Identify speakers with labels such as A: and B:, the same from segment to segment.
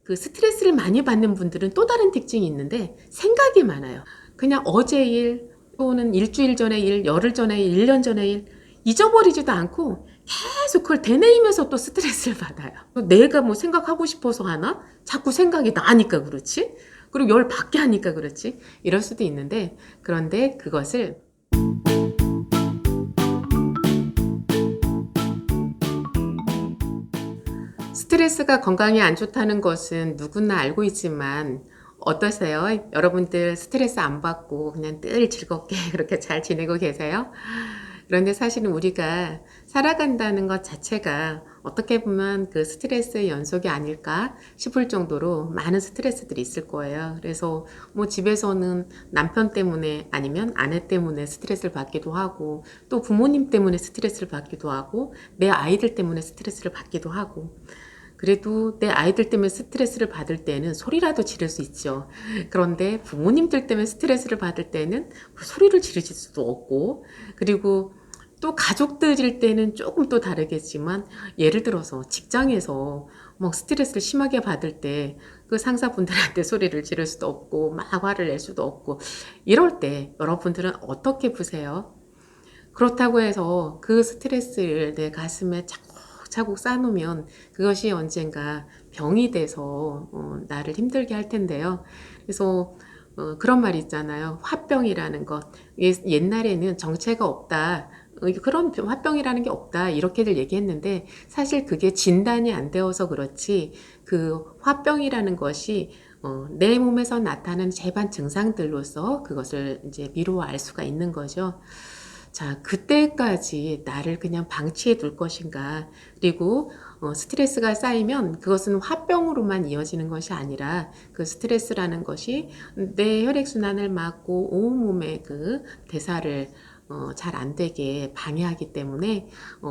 A: 그 스트레스를 많이 받는 분들은 또 다른 특징이 있는데 생각이 많아요. 그냥 어제 일 또는 일주일 전에 일, 열흘 전에 일, 1년 전에 일 잊어버리지도 않고 계속 그걸 되뇌이면서 또 스트레스를 받아요. 내가 뭐 생각하고 싶어서 하나? 자꾸 생각이 나니까 그렇지? 그리고 열 받게 하니까 그렇지? 이럴 수도 있는데 그런데 그것을 스트레스가 건강에 안 좋다는 것은 누구나 알고 있지만 어떠세요? 여러분들 스트레스 안 받고 그냥 늘 즐겁게 그렇게 잘 지내고 계세요? 그런데 사실은 우리가 살아간다는 것 자체가 어떻게 보면 그 스트레스의 연속이 아닐까 싶을 정도로 많은 스트레스들이 있을 거예요. 그래서 뭐 집에서는 남편 때문에 아니면 아내 때문에 스트레스를 받기도 하고 또 부모님 때문에 스트레스를 받기도 하고 내 아이들 때문에 스트레스를 받기도 하고 그래도 내 아이들 때문에 스트레스를 받을 때는 소리라도 지를 수 있죠. 그런데 부모님들 때문에 스트레스를 받을 때는 소리를 지르실 수도 없고, 그리고 또 가족들일 때는 조금 또 다르겠지만, 예를 들어서 직장에서 뭐 스트레스를 심하게 받을 때 그 상사분들한테 소리를 지를 수도 없고, 막 화를 낼 수도 없고, 이럴 때 여러분들은 어떻게 푸세요? 그렇다고 해서 그 스트레스를 내 가슴에 차곡차곡 쌓아놓으면 그것이 언젠가 병이 돼서 나를 힘들게 할 텐데요. 그래서 그런 말이 있잖아요. 화병이라는 것. 옛날에는 정체가 없다. 그런 화병이라는 게 없다. 이렇게들 얘기했는데 사실 그게 진단이 안 되어서 그렇지 그 화병이라는 것이 내 몸에서 나타나는 재반 증상들로서 그것을 이제 미루어 알 수가 있는 거죠. 자, 그때까지 나를 그냥 방치해 둘 것인가. 그리고 스트레스가 쌓이면 그것은 화병으로만 이어지는 것이 아니라 그 스트레스라는 것이 내 혈액순환을 막고 온몸의 그 대사를 잘 안 되게 방해하기 때문에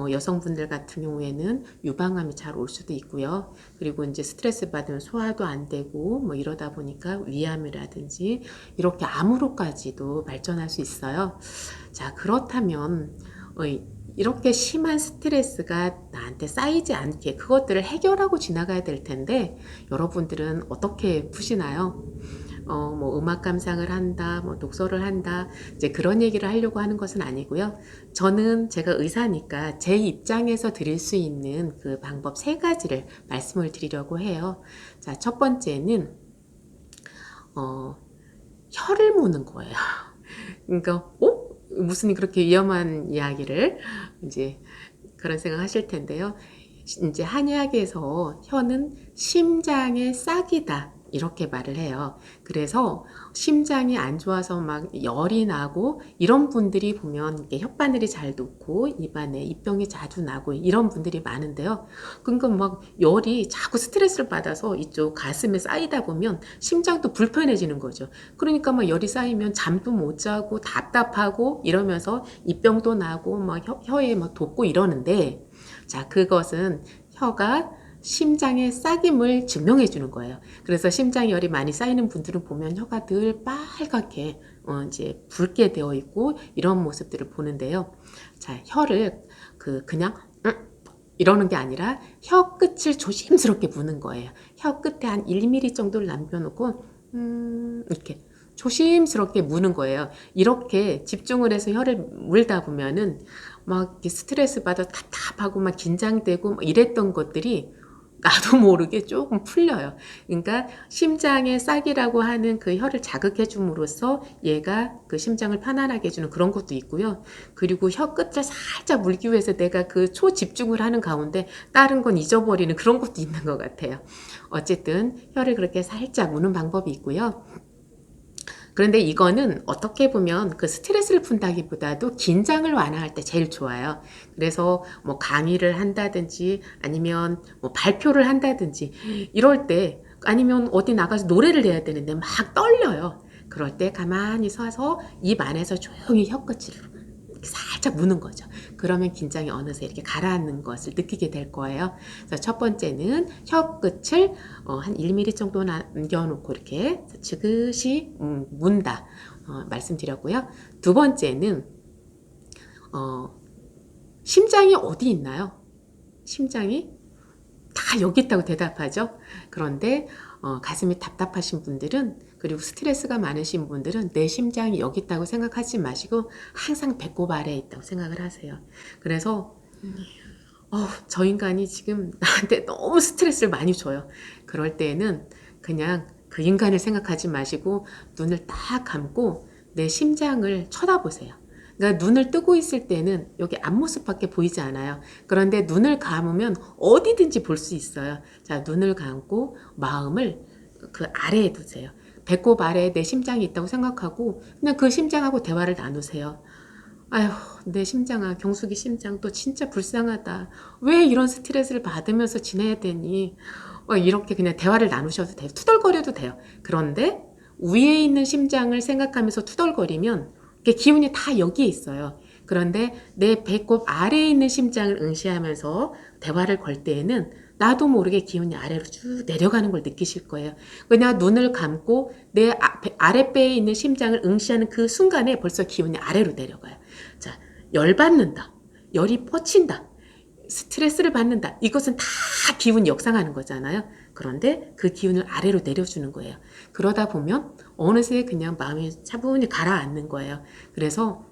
A: 여성분들 같은 경우에는 유방암이 잘 올 수도 있고요. 그리고 이제 스트레스 받으면 소화도 안 되고 뭐 이러다 보니까 위암이라든지 이렇게 암으로까지도 발전할 수 있어요. 자, 그렇다면 이렇게 심한 스트레스가 나한테 쌓이지 않게 그것들을 해결하고 지나가야 될 텐데 여러분들은 어떻게 푸시나요? 뭐 음악 감상을 한다, 뭐 독서를 한다, 이제 그런 얘기를 하려고 하는 것은 아니고요. 저는 제가 의사니까 제 입장에서 드릴 수 있는 그 방법 세 가지를 말씀을 드리려고 해요. 자, 첫 번째는 어, 혀를 무는 거예요. 그러니까, 무슨 그렇게 위험한 이야기를 이제 그런 생각 하실 텐데요. 이제 한의학에서 혀는 심장의 싹이다. 이렇게 말을 해요. 그래서 심장이 안 좋아서 막 열이 나고 이런 분들이 보면 이렇게 혓바늘이 잘 녹고 입안에 입병이 자주 나고 이런 분들이 많은데요. 그러니까 막 열이 자꾸 스트레스를 받아서 이쪽 가슴에 쌓이다 보면 심장도 불편해지는 거죠. 그러니까 막 열이 쌓이면 잠도 못 자고 답답하고 이러면서 입병도 나고 막 혀에 막 돋고 이러는데 자, 그것은 혀가 심장의 싹임을 증명해 주는 거예요. 그래서 심장열이 많이 쌓이는 분들은 보면 혀가 늘 빨갛게 이제 붉게 되어 있고 이런 모습들을 보는데요. 자, 혀를 그냥 이러는 게 아니라 혀 끝을 조심스럽게 무는 거예요. 혀 끝에 한 1mm 정도를 남겨놓고 이렇게 조심스럽게 무는 거예요. 이렇게 집중을 해서 혀를 물다 보면은 막 스트레스 받아 답답하고 막 긴장되고 막 이랬던 것들이 나도 모르게 조금 풀려요. 그러니까 심장의 싹이라고 하는 그 혀를 자극해 줌으로써 얘가 그 심장을 편안하게 해주는 그런 것도 있고요. 그리고 혀 끝을 살짝 물기 위해서 내가 그 초집중을 하는 가운데 다른 건 잊어버리는 그런 것도 있는 것 같아요. 어쨌든 혀를 그렇게 살짝 무는 방법이 있고요. 그런데 이거는 어떻게 보면 그 스트레스를 푼다기보다도 긴장을 완화할 때 제일 좋아요. 그래서 뭐 강의를 한다든지 아니면 뭐 발표를 한다든지 이럴 때 아니면 어디 나가서 노래를 해야 되는데 막 떨려요. 그럴 때 가만히 서서 입 안에서 조용히 혀끝을 이렇게 살짝 무는 거죠. 그러면 긴장이 어느새 이렇게 가라앉는 것을 느끼게 될 거예요. 그래서 첫 번째는 혀끝을 한 1mm 정도 남겨놓고 이렇게 지그시 문다 말씀드렸고요. 두 번째는 심장이 어디 있나요? 심장이 다 여기 있다고 대답하죠. 그런데 가슴이 답답하신 분들은, 그리고 스트레스가 많으신 분들은 내 심장이 여기 있다고 생각하지 마시고 항상 배꼽 아래에 있다고 생각을 하세요. 그래서 저 인간이 지금 나한테 너무 스트레스를 많이 줘요. 그럴 때는 그냥 그 인간을 생각하지 마시고 눈을 딱 감고 내 심장을 쳐다보세요. 그러니까 눈을 뜨고 있을 때는 여기 앞모습밖에 보이지 않아요. 그런데 눈을 감으면 어디든지 볼 수 있어요. 자, 눈을 감고 마음을 그 아래에 두세요. 배꼽 아래에 내 심장이 있다고 생각하고 그냥 그 심장하고 대화를 나누세요. 아휴, 내 심장아, 경숙이 심장 또 진짜 불쌍하다. 왜 이런 스트레스를 받으면서 지내야 되니? 이렇게 그냥 대화를 나누셔도 돼요. 투덜거려도 돼요. 그런데 위에 있는 심장을 생각하면서 투덜거리면 이게 기운이 다 여기에 있어요. 그런데 내 배꼽 아래에 있는 심장을 응시하면서 대화를 걸 때에는 나도 모르게 기운이 아래로 쭉 내려가는 걸 느끼실 거예요. 그냥 눈을 감고 내 아랫배에 있는 심장을 응시하는 그 순간에 벌써 기운이 아래로 내려가요. 자, 열받는다. 열이 뻗친다. 스트레스를 받는다. 이것은 다 기운 역상하는 거잖아요. 그런데 그 기운을 아래로 내려주는 거예요. 그러다 보면 어느새 그냥 마음이 차분히 가라앉는 거예요. 그래서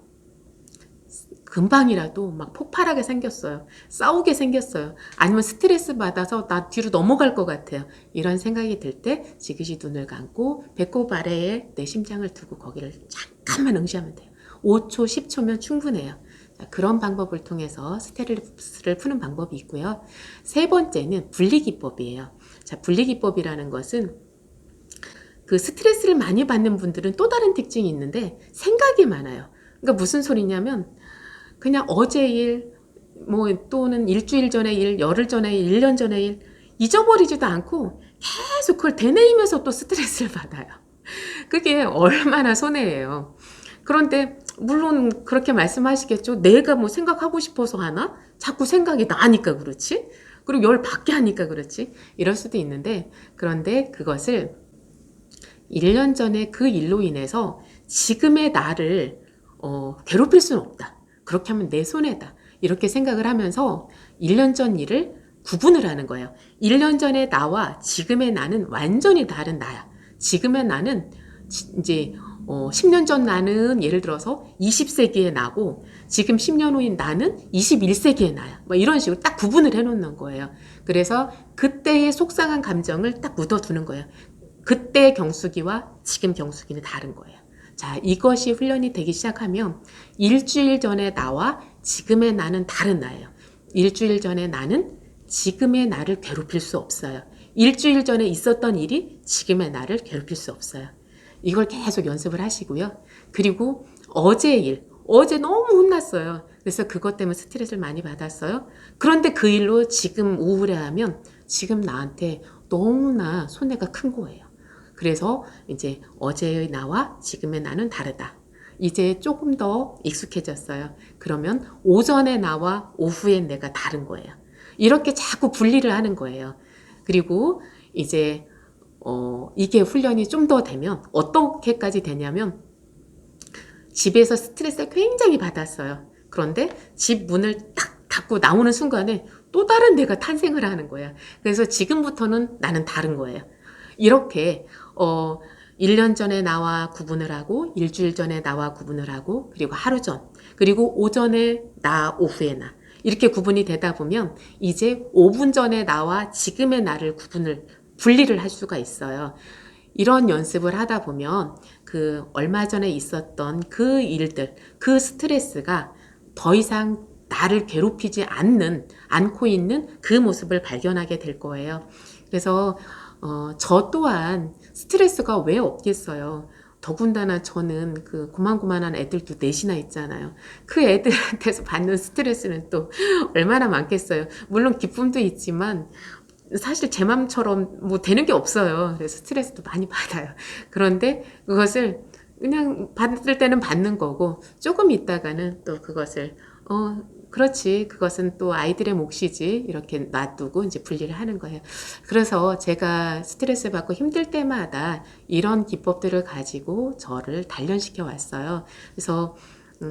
A: 금방이라도 막 폭발하게 생겼어요. 싸우게 생겼어요. 아니면 스트레스 받아서 나 뒤로 넘어갈 것 같아요. 이런 생각이 들 때 지그시 눈을 감고 배꼽 아래에 내 심장을 두고 거기를 잠깐만 응시하면 돼요. 5초, 10초면 충분해요. 자, 그런 방법을 통해서 스트레스를 푸는 방법이 있고요. 세 번째는 분리기법이에요. 자, 분리기법이라는 것은 그 스트레스를 많이 받는 분들은 또 다른 특징이 있는데 생각이 많아요. 그러니까 무슨 소리냐면 그냥 어제 일, 뭐 또는 일주일 전의 일, 열흘 전의 일, 1년 전의 일 잊어버리지도 않고 계속 그걸 되뇌이면서 또 스트레스를 받아요. 그게 얼마나 손해예요. 그런데 물론 그렇게 말씀하시겠죠. 내가 뭐 생각하고 싶어서 하나? 자꾸 생각이 나니까 그렇지? 그리고 열 받게 하니까 그렇지? 이럴 수도 있는데 그런데 그것을 1년 전에 그 일로 인해서 지금의 나를 괴롭힐 수는 없다. 그렇게 하면 내 손해다. 이렇게 생각을 하면서 1년 전 일을 구분을 하는 거예요. 1년 전의 나와 지금의 나는 완전히 다른 나야. 지금의 나는 이제 10년 전 나는 예를 들어서 20세기의 나고 지금 10년 후인 나는 21세기의 나야. 뭐 이런 식으로 딱 구분을 해놓는 거예요. 그래서 그때의 속상한 감정을 딱 묻어두는 거예요. 그때 경수기와 지금 경수기는 다른 거예요. 자, 이것이 훈련이 되기 시작하면 일주일 전에 나와 지금의 나는 다른 나예요. 일주일 전에 나는 지금의 나를 괴롭힐 수 없어요. 일주일 전에 있었던 일이 지금의 나를 괴롭힐 수 없어요. 이걸 계속 연습을 하시고요. 그리고 어제 일, 어제 너무 혼났어요. 그래서 그것 때문에 스트레스를 많이 받았어요. 그런데 그 일로 지금 우울해하면 지금 나한테 너무나 손해가 큰 거예요. 그래서 이제 어제의 나와 지금의 나는 다르다. 이제 조금 더 익숙해졌어요. 그러면 오전의 나와 오후의 내가 다른 거예요. 이렇게 자꾸 분리를 하는 거예요. 그리고 이제 이게 훈련이 좀 더 되면 어떻게까지 되냐면 집에서 스트레스를 굉장히 받았어요. 그런데 집 문을 딱 닫고 나오는 순간에 또 다른 내가 탄생을 하는 거예요. 그래서 지금부터는 나는 다른 거예요. 이렇게 1년 전에 나와 구분을 하고 일주일 전에 나와 구분을 하고 그리고 하루 전 그리고 오전에 나 오후에 나 이렇게 구분이 되다 보면 이제 5분 전에 나와 지금의 나를 분리를 할 수가 있어요. 이런 연습을 하다 보면 그 얼마 전에 있었던 그 일들, 그 스트레스가 더 이상 나를 괴롭히지 않고 있는 그 모습을 발견하게 될 거예요. 그래서 저 또한 스트레스가 왜 없겠어요. 더군다나 저는 그 고만고만한 애들도 넷이나 있잖아요. 그 애들한테서 받는 스트레스는 또 얼마나 많겠어요. 물론 기쁨도 있지만 사실 제 맘처럼 뭐 되는 게 없어요. 그래서 스트레스도 많이 받아요. 그런데 그것을 그냥 받을 때는 받는 거고 조금 있다가는 또 그것을 그렇지. 그것은 또 아이들의 몫이지. 이렇게 놔두고 이제 분리를 하는 거예요. 그래서 제가 스트레스 받고 힘들 때마다 이런 기법들을 가지고 저를 단련시켜 왔어요. 그래서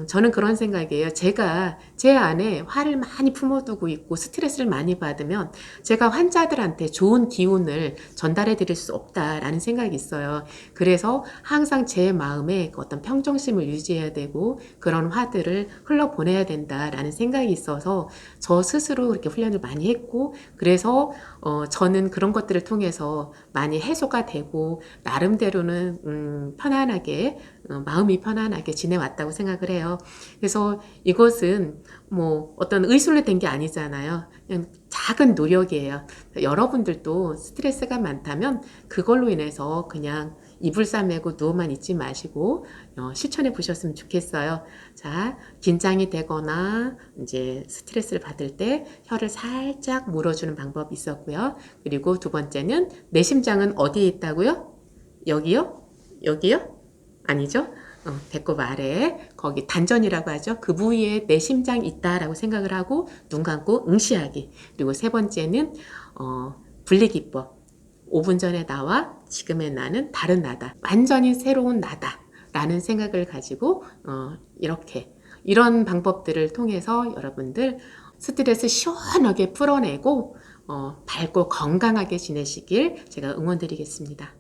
A: 저는 그런 생각이에요. 제가 제 안에 화를 많이 품어두고 있고 스트레스를 많이 받으면 제가 환자들한테 좋은 기운을 전달해 드릴 수 없다라는 생각이 있어요. 그래서 항상 제 마음에 그 어떤 평정심을 유지해야 되고 그런 화들을 흘러보내야 된다라는 생각이 있어서 저 스스로 그렇게 훈련을 많이 했고, 그래서 저는 그런 것들을 통해서 많이 해소가 되고 나름대로는 편안하게, 마음이 편안하게 지내왔다고 생각을 해요. 그래서 이것은 뭐 어떤 의술로 된 게 아니잖아요. 그냥 작은 노력이에요. 여러분들도 스트레스가 많다면 그걸로 인해서 그냥 이불 싸매고 누워만 있지 마시고 실천해 보셨으면 좋겠어요. 자, 긴장이 되거나 이제 스트레스를 받을 때 혀를 살짝 물어주는 방법이 있었고요. 그리고 두 번째는 내 심장은 어디에 있다고요? 여기요? 여기요? 아니죠? 배꼽 아래, 거기 단전이라고 하죠. 그 부위에 내 심장이 있다라고 생각을 하고 눈 감고 응시하기. 그리고 세 번째는 분리기법. 5분 전에 나와 지금의 나는 다른 나다. 완전히 새로운 나다. 라는 생각을 가지고 이렇게 이런 방법들을 통해서 여러분들 스트레스 시원하게 풀어내고 밝고 건강하게 지내시길 제가 응원드리겠습니다.